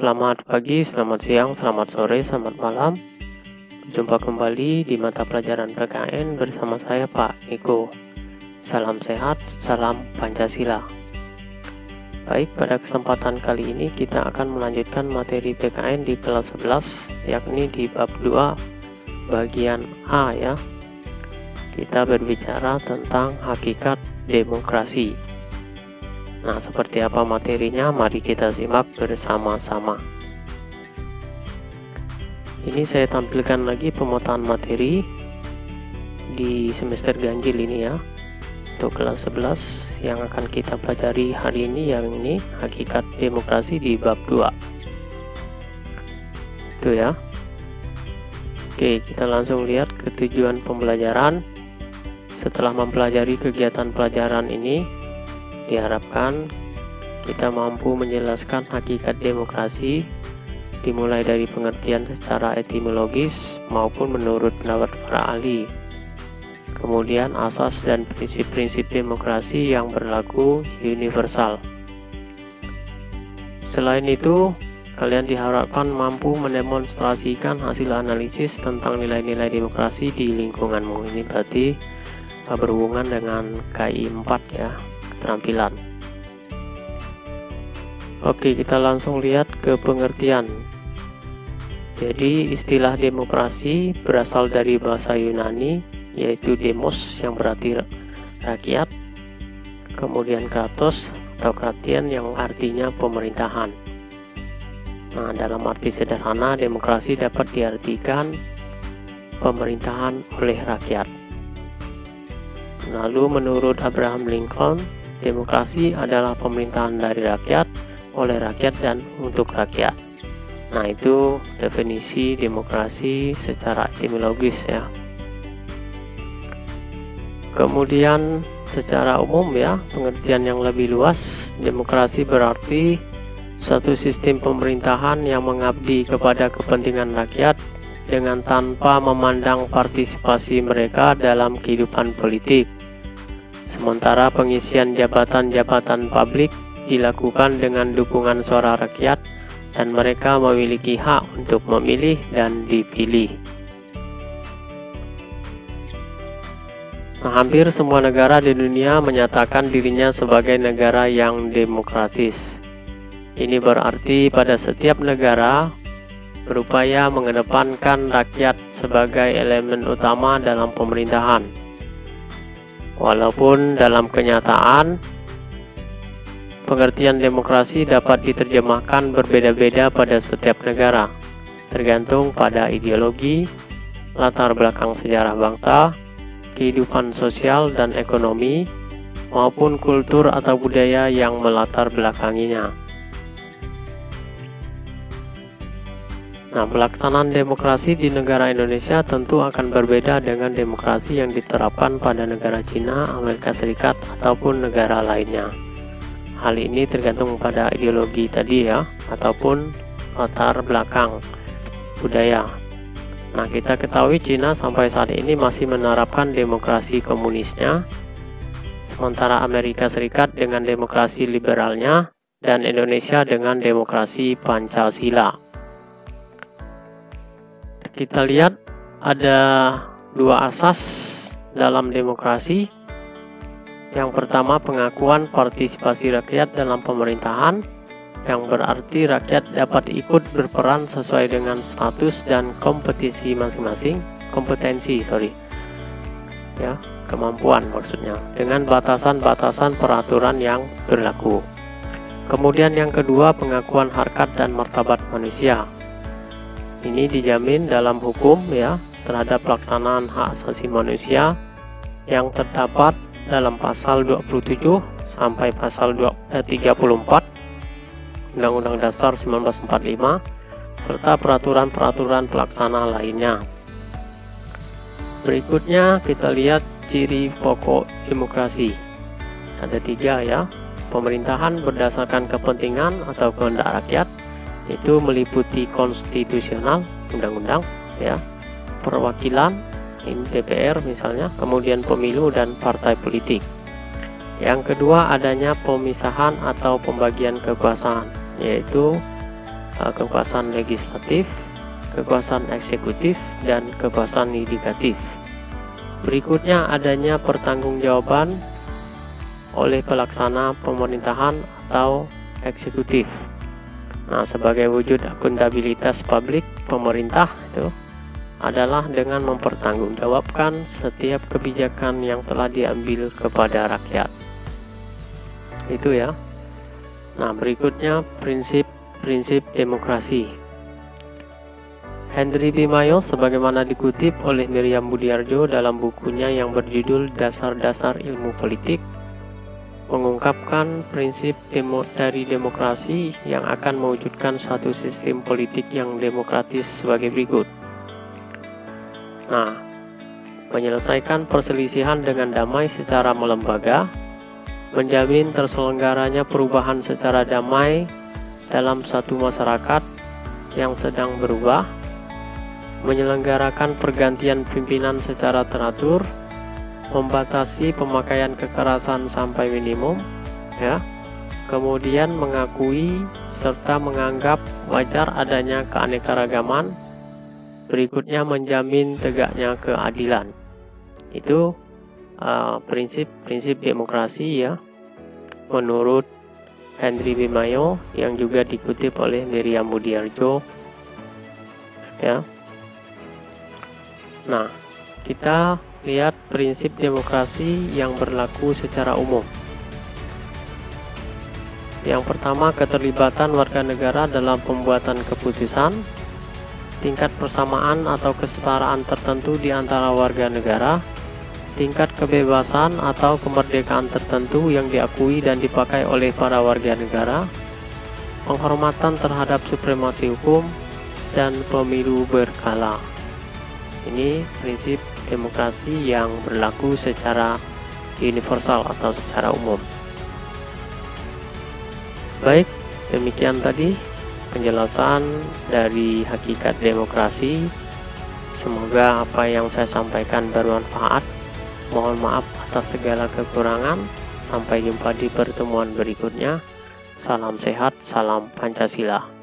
Selamat pagi, selamat siang, selamat sore, selamat malam. Jumpa kembali di mata pelajaran PKN bersama saya Pak Niko. Salam sehat, salam Pancasila. Baik, pada kesempatan kali ini kita akan melanjutkan materi PKN di kelas 11, yakni di bab 2 bagian A ya. Kita berbicara tentang hakikat demokrasi. Nah, seperti apa materinya? Mari kita simak bersama-sama. Ini saya tampilkan lagi pemetaan materi di semester ganjil ini ya. Untuk kelas 11 yang akan kita pelajari hari ini, yang ini hakikat demokrasi di bab 2. Itu ya. Oke, kita langsung lihat ke tujuan pembelajaran. Setelah mempelajari kegiatan pelajaran ini, diharapkan kita mampu menjelaskan hakikat demokrasi dimulai dari pengertian secara etimologis maupun menurut pendapat para ahli. Kemudian asas dan prinsip-prinsip demokrasi yang berlaku universal. Selain itu, kalian diharapkan mampu mendemonstrasikan hasil analisis tentang nilai-nilai demokrasi di lingkunganmu. Ini berarti berhubungan dengan KI 4 ya. Keterampilan. Oke, kita langsung lihat ke pengertian. Jadi istilah demokrasi berasal dari bahasa Yunani, yaitu demos yang berarti rakyat, kemudian kratos atau kratian yang artinya pemerintahan. Nah, dalam arti sederhana, demokrasi dapat diartikan pemerintahan oleh rakyat. Lalu menurut Abraham Lincoln, demokrasi adalah pemerintahan dari rakyat, oleh rakyat, dan untuk rakyat. Nah, itu definisi demokrasi secara etimologis ya. Kemudian secara umum ya, pengertian yang lebih luas, demokrasi berarti suatu sistem pemerintahan yang mengabdi kepada kepentingan rakyat dengan tanpa memandang partisipasi mereka dalam kehidupan politik. Sementara pengisian jabatan-jabatan publik dilakukan dengan dukungan suara rakyat dan mereka memiliki hak untuk memilih dan dipilih. Nah, hampir semua negara di dunia menyatakan dirinya sebagai negara yang demokratis. Ini berarti pada setiap negara berupaya mengedepankan rakyat sebagai elemen utama dalam pemerintahan. Walaupun dalam kenyataan, pengertian demokrasi dapat diterjemahkan berbeda-beda pada setiap negara, tergantung pada ideologi, latar belakang sejarah bangsa, kehidupan sosial dan ekonomi, maupun kultur atau budaya yang melatar belakanginya. Nah, pelaksanaan demokrasi di negara Indonesia tentu akan berbeda dengan demokrasi yang diterapkan pada negara Cina, Amerika Serikat, ataupun negara lainnya. Hal ini tergantung pada ideologi tadi ya, ataupun latar belakang budaya. Nah, kita ketahui Cina sampai saat ini masih menerapkan demokrasi komunisnya, sementara Amerika Serikat dengan demokrasi liberalnya, dan Indonesia dengan demokrasi Pancasila. Kita lihat ada dua asas dalam demokrasi. Yang pertama, pengakuan partisipasi rakyat dalam pemerintahan, yang berarti rakyat dapat ikut berperan sesuai dengan status dan kompetensi masing-masing, kemampuan maksudnya, dengan batasan-batasan peraturan yang berlaku. Kemudian yang kedua, pengakuan harkat dan martabat manusia. Ini dijamin dalam hukum ya, terhadap pelaksanaan hak asasi manusia yang terdapat dalam pasal 27 sampai pasal 34 Undang-Undang Dasar 1945 serta peraturan-peraturan pelaksana lainnya. Berikutnya kita lihat ciri pokok demokrasi. Ada 3 ya. Pemerintahan berdasarkan kepentingan atau kehendak rakyat, itu meliputi konstitusional, undang-undang ya, perwakilan, DPR misalnya, kemudian pemilu dan partai politik. Yang kedua, adanya pemisahan atau pembagian kekuasaan, yaitu kekuasaan legislatif, kekuasaan eksekutif, dan kekuasaan yudikatif. Berikutnya adanya pertanggungjawaban oleh pelaksana pemerintahan atau eksekutif. Nah, sebagai wujud akuntabilitas publik, pemerintah itu adalah dengan mempertanggungjawabkan setiap kebijakan yang telah diambil kepada rakyat. Itu ya. Nah, berikutnya prinsip demokrasi. Henry B. Mayo sebagaimana dikutip oleh Miriam Budiarjo dalam bukunya yang berjudul Dasar-Dasar Ilmu Politik, mengungkapkan prinsip dari demokrasi yang akan mewujudkan suatu sistem politik yang demokratis sebagai berikut. Nah, menyelesaikan perselisihan dengan damai secara melembaga, menjamin terselenggaranya perubahan secara damai dalam satu masyarakat yang sedang berubah, menyelenggarakan pergantian pimpinan secara teratur, membatasi pemakaian kekerasan sampai minimum, ya. Kemudian mengakui serta menganggap wajar adanya keanekaragaman. Berikutnya menjamin tegaknya keadilan. Itu prinsip demokrasi ya, menurut Henry B. Mayo yang juga dikutip oleh Miriam Budiarjo, ya. Nah, kita lihat prinsip demokrasi yang berlaku secara umum. Yang pertama, keterlibatan warga negara dalam pembuatan keputusan, tingkat persamaan atau kesetaraan tertentu di antara warga negara, tingkat kebebasan atau kemerdekaan tertentu yang diakui dan dipakai oleh para warga negara, penghormatan terhadap supremasi hukum, dan pemilu berkala. Ini prinsip demokrasi yang berlaku secara universal atau secara umum. Baik, demikian tadi penjelasan dari hakikat demokrasi. Semoga apa yang saya sampaikan bermanfaat. Mohon maaf atas segala kekurangan. Sampai jumpa di pertemuan berikutnya. Salam sehat, salam Pancasila.